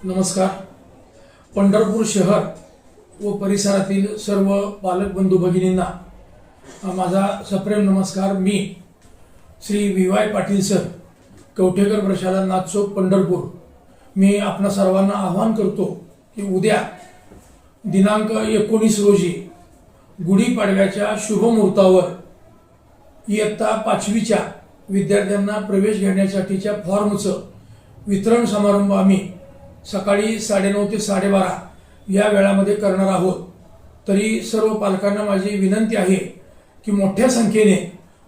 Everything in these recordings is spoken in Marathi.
नमस्कार. पंढरपूर शहर व परिसरातील सर्व पालक बंधू भगिनींना माझा सप्रेम नमस्कार. मी श्री VY पाटील सर, कवठेकर प्रशाला नाथचौक पंढरपूर. मी आपणा सर्वांना आवाहन करतो की उद्या दिनांक 19 रोजी गुढीपाडव्याच्या शुभमुहूर्तावर इयत्ता 5वीच्या विद्यार्थ्यांना प्रवेश घेण्यासाठीच्या फॉर्मचं वितरण समारंभ आम्ही सकाळी 9:30 ते 12:30 या वेळामध्ये करणार आहोत. तरी सर्व पालकांना माझी विनंती आहे की मोठ्या संख्येने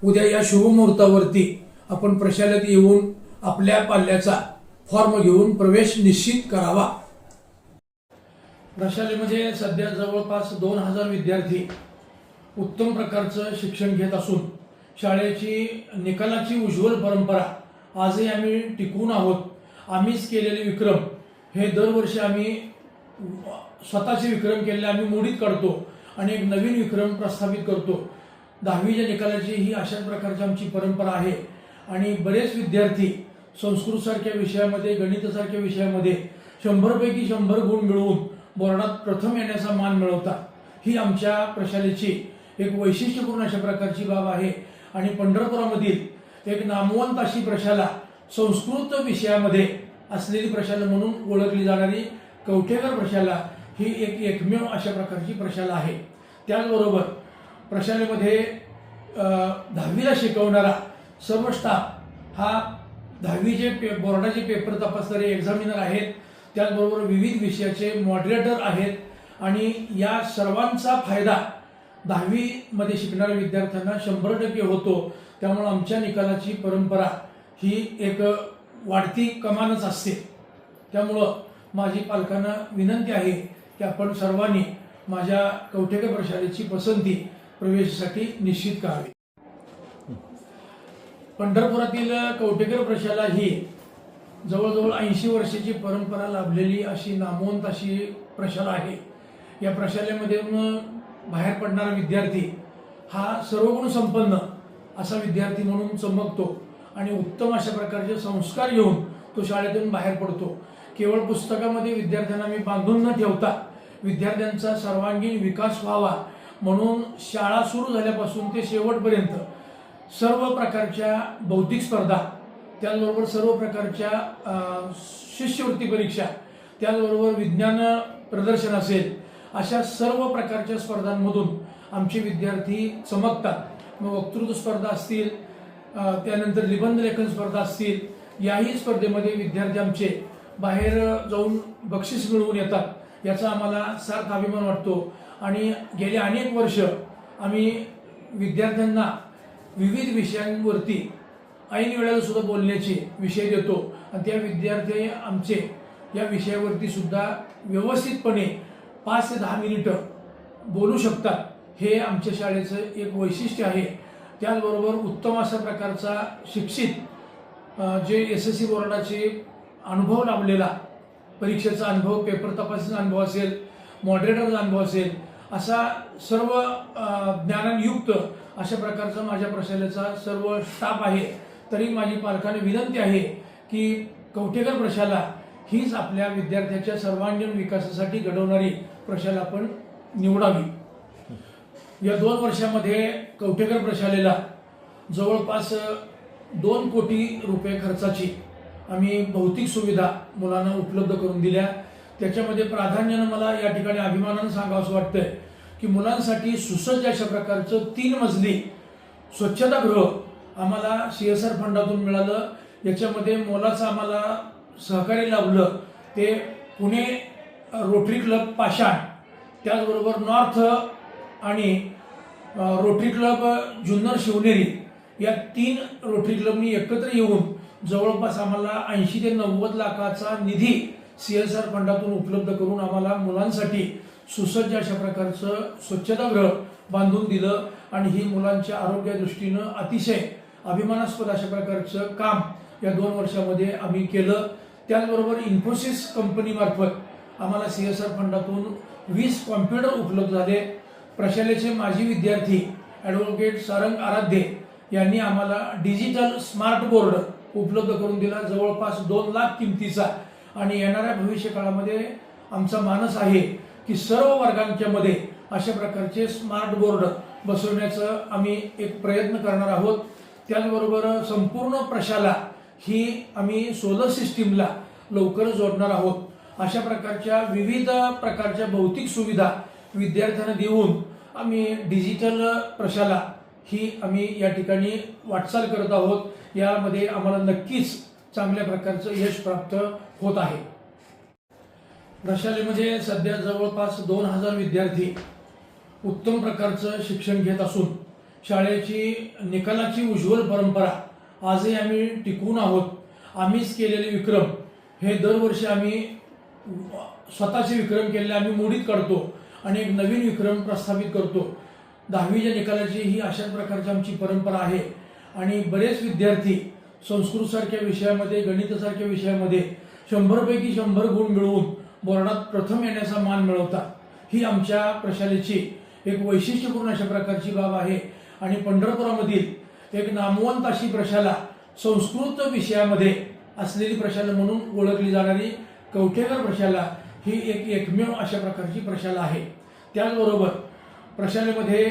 उद्या या शुभमुहूर्तावरती आपण प्रशालेत येऊन आपल्या पाल्याचा फॉर्म घेऊन प्रवेश निश्चित करावा. प्रशालेमध्ये सध्या जवळपास 2000 विद्यार्थी उत्तम प्रकारचं शिक्षण घेत असून शाळेची निकालाची उज्ज्वल परंपरा आजही आम्ही टिकवून आहोत. आम्हीच केलेले विक्रम हे दरवर्षी आम्ही स्वतःचे विक्रम केलेले आम्ही मोडीत काढतो आणि एक नवीन विक्रम प्रस्थापित करतो. 10वीच्या निकालाची ही अशाच प्रकारची आमची परंपरा आहे आणि बरेच विद्यार्थी संस्कृतसारख्या विषयामध्ये, गणितासारख्या विषयामध्ये 100 पैकी 100 गुण मिळवून बोर्डात प्रथम येण्याचा मान मिळवतात. ही आमच्या प्रशालेची एक वैशिष्ट्यपूर्ण अशा प्रकारची बाब आहे आणि पंढरपुरामधील एक नामवंत अशी प्रशाला, संस्कृत विषयामध्ये असलेली प्रशाला म्हणून ओळखली जाणारी कवठेकर प्रशाला ही एक एकमेव अशा प्रकारची प्रशाला आहे. त्याचबरोबर प्रशालेमध्ये 10वीला शिकवणारा सर्व स्टाफ हा 10वीचे बोर्डाचे पेपर तपासणारे एक्झामिनर आहेत. त्याचबरोबर विविध विषयाचे मॉडरेटर आहेत आणि या सर्वांचा फायदा 10वीमध्ये शिकणाऱ्या विद्यार्थ्यांना 100% होतो. त्यामुळे आमच्या निकालाची परंपरा ही एक वाढती कमानच असते. त्यामुळं माझी पालकांना विनंती आहे की आपण सर्वांनी माझ्या कवठेकर प्रशालेची पसंती प्रवेशासाठी निश्चित करावी. पंढरपुरातील कवठेकर प्रशाला ही जवळजवळ 80 वर्षाची परंपरा लाभलेली अशी नामवंत अशी प्रशाला आहे. या प्रशालेमध्ये बाहेर पडणारा विद्यार्थी हा सर्वगुण संपन्न असा विद्यार्थी म्हणून चमकतो आणि उत्तम अशा प्रकारचे संस्कार घेऊन तो शाळेतून बाहेर पडतो. केवळ पुस्तकामध्ये विद्यार्थ्यांना मी बांधून न ठेवता विद्यार्थ्यांचा सर्वांगीण विकास व्हावा म्हणून शाळा सुरू झाल्यापासून ते शेवटपर्यंत सर्व प्रकारच्या बौद्धिक स्पर्धा, त्याचबरोबर सर्व प्रकारच्या शिष्यवृत्ती परीक्षा, त्याचबरोबर विज्ञान प्रदर्शन असेल, अशा सर्व प्रकारच्या स्पर्धांमधून आमचे विद्यार्थी चमकतात. मग वक्तृत्व स्पर्धा असतील, त्यानंतर निबंध लेखन स्पर्धा असतील, याही स्पर्धेमध्ये विद्यार्थी आमचे बाहेर जाऊन बक्षीस मिळवून येतात. याचा आम्हाला सार्थ अभिमान वाटतो आणि गेली अनेक वर्ष आम्ही विद्यार्थ्यांना विविध विषयांवरती ऐन वेळेला सुद्धा बोलण्याचे विषय देतो आणि त्या विद्यार्थी आमचे या विषयावरती सुद्धा व्यवस्थितपणे 5 ते 10 मिनिटं बोलू शकतात. हे आमच्या शाळेचं एक वैशिष्ट्य आहे. त्याचबरोबर उत्तम अशा प्रकारचा शिक्षित जे SSC बोर्डाचे अनुभव लाभलेला, परीक्षेचा अनुभव, पेपर तपासणीचा अनुभव असेल, मॉडरेटरचा अनुभव असेल, असा सर्व ज्ञानायुक्त अशा प्रकारचा माझ्या प्रशालेचा सर्व स्टाफ आहे. तरी माझी पालकांना विनंती आहे की कवठेकर प्रशाला हीच आपल्या विद्यार्थ्याच्या सर्वांगीण विकासासाठी घडवणारी प्रशाला आपण निवडावी. या 2 वर्षामध्ये कवठेकर प्रशालेला जवळपास 2 कोटी रुपये खर्चाची आम्ही भौतिक सुविधा मुलांना उपलब्ध करून दिल्या. त्याच्यामध्ये प्राधान्यानं मला या ठिकाणी अभिमानानं सांगावंसं वाटतंय की मुलांसाठी सुसज्ज अशा प्रकारचं 3 मजली स्वच्छतागृह आम्हाला CSR फंडातून मिळालं. याच्यामध्ये मोलाचं आम्हाला सहकार्य लाभलं ते पुणे रोटरी क्लब पाषाण, त्याचबरोबर नॉर्थ आणि रोटरी क्लब जुन्नर शिवनेरी या 3 रोटरी क्लबनी एकत्र येऊन जवळपास आम्हाला 80 ते 90 लाखाचा निधी CSR फंडातून उपलब्ध करून आम्हाला मुलांसाठी सुसज्ज अशा प्रकारचं स्वच्छतागृह बांधून दिलं आणि ही मुलांच्या आरोग्यादृष्टीनं अतिशय अभिमानास्पद अशा प्रकारचं काम या 2 वर्षामध्ये आम्ही केलं. त्याचबरोबर इन्फोसिस कंपनीमार्फत आम्हाला CSR फंडातून 20 कॉम्प्युटर उपलब्ध झाले. प्रशालेचे माजी विद्यार्थी ॲडव्होकेट सारंग आराध्ये यांनी आम्हाला डिजिटल स्मार्ट बोर्ड उपलब्ध करून दिला. जवळपास 2 लाख किमतीचा आणि येणाऱ्या भविष्य काळामध्ये आमचा मानस आहे की सर्व वर्गांच्या मध्ये अशा प्रकारचे स्मार्ट बोर्ड बसवण्याचं आम्ही एक प्रयत्न करणार आहोत। त्याचबरोबर संपूर्ण प्रशाला ही आम्ही सोलर सिस्टीमला लवकर जोडणार आहोत। अशा प्रकारच्या विविध प्रकारच्या भौतिक सुविधा विद्यार्थ्यांना देऊन आम्ही डिजिटल प्रशाला ही आम्ही या ठिकाणी वाटचाल करत आहोत। यामध्ये आम्हाला नक्कीच चांगल्या प्रकारचं यश प्राप्त होत आहे। प्रशालेमध्ये सध्या जवळपास 2000 विद्यार्थी उत्तम प्रकारचं शिक्षण घेत असून शाळेची निकालाची उज्ज्वल परंपरा आजही आम्ही टिकवून आहोत। आम्हीच केलेले विक्रम हे दरवर्षी आम्ही स्वतःचे विक्रम केलेले आम्ही मोडीत काढतो आणि एक नवीन विक्रम प्रस्थापित करतो। 10वीच्या निकालाची ही अशाच प्रकारची आमची परंपरा आहे आणि बरेच विद्यार्थी संस्कृतसारख्या विषयामध्ये गणितासारख्या विषयामध्ये 100 पैकी 100 गुण मिळवून बोर्डात प्रथम येण्याचा मान मिळवतात। ही आमच्या प्रशालेची एक वैशिष्ट्यपूर्ण अशा प्रकारची बाब आहे आणि पंढरपुरामधील एक नामवंत अशी प्रशाला संस्कृत विषयामध्ये असलेली प्रशाला म्हणून ओळखली जाणारी कवठेकर प्रशाला ही एक एकमेव अशा प्रकारची प्रशाला आहे। त्याचबरोबर प्रशालेमध्ये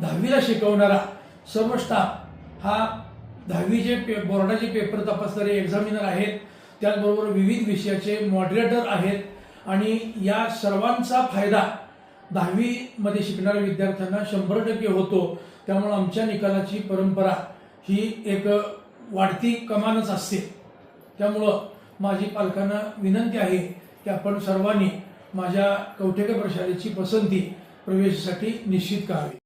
10वीला शिकवणारा सर्व स्टाफ हा 10वीचे बोर्डाचे पेपर तपासणारे एक्झामिनर आहेत। त्याचबरोबर विविध विषयाचे मॉडरेटर आहेत आणि या सर्वांचा फायदा 10वी मध्ये शिकणाऱ्या विद्यार्थ्यांना 100% होतो। त्यामुळे आमच्या निकालाची परंपरा ही एक वाढती कमानच असते। त्यामुळं माझी पालकांना विनंती आहे की आपण सर्वांनी माझ्या कवठेकर प्रशालेची पसंती प्रवेशासाठी निश्चित करावी।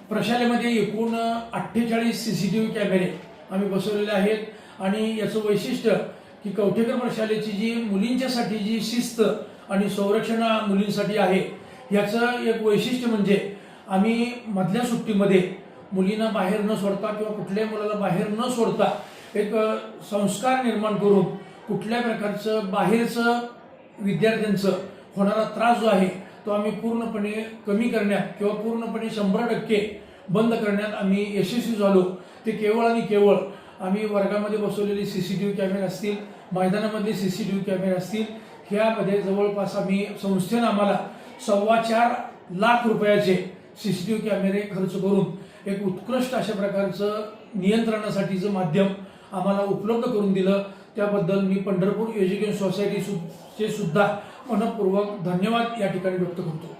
प्रशालेमध्ये एकूण 48 CCTV कॅमेरे आम्ही बसवलेले आहेत आणि याचं वैशिष्ट्य की कवठेकर प्रशालेची जी मुलींच्यासाठी जी शिस्त आणि संरक्षण मुलींसाठी आहे याचं एक वैशिष्ट्य म्हणजे आम्ही मधल्या सुट्टीमध्ये मुलींना बाहेर न सोडता किंवा कुठल्याही मुलाला बाहेर न सोडता एक संस्कार निर्माण करून कुठल्या प्रकारचं बाहेरचं विद्यार्थ्यांचं होणारा त्रास जो आहे तो आम्ही पूर्णपणे कमी करण्यात किंवा पूर्णपणे 100% बंद करण्यात आम्ही यशस्वी झालो। ते केवळ आणि केवळ आम्ही वर्गामध्ये बसवलेले CCTV कॅमेरे असतील, मैदानामधले CCTV कॅमेरे असतील, ह्यामध्ये जवळपास आम्ही संस्थेनं आम्हाला 4.25 लाख रुपयाचे CCTV कॅमेरे खर्च करून एक उत्कृष्ट अशा प्रकारचं नियंत्रणासाठीचं माध्यम आम्हाला उपलब्ध करून दिलं। त्याबद्दल मी पंढरपूर एज्युकेशन सोसायटीचे सुद्धा मनपूर्वक धन्यवाद या ठिकाणी व्यक्त करतो।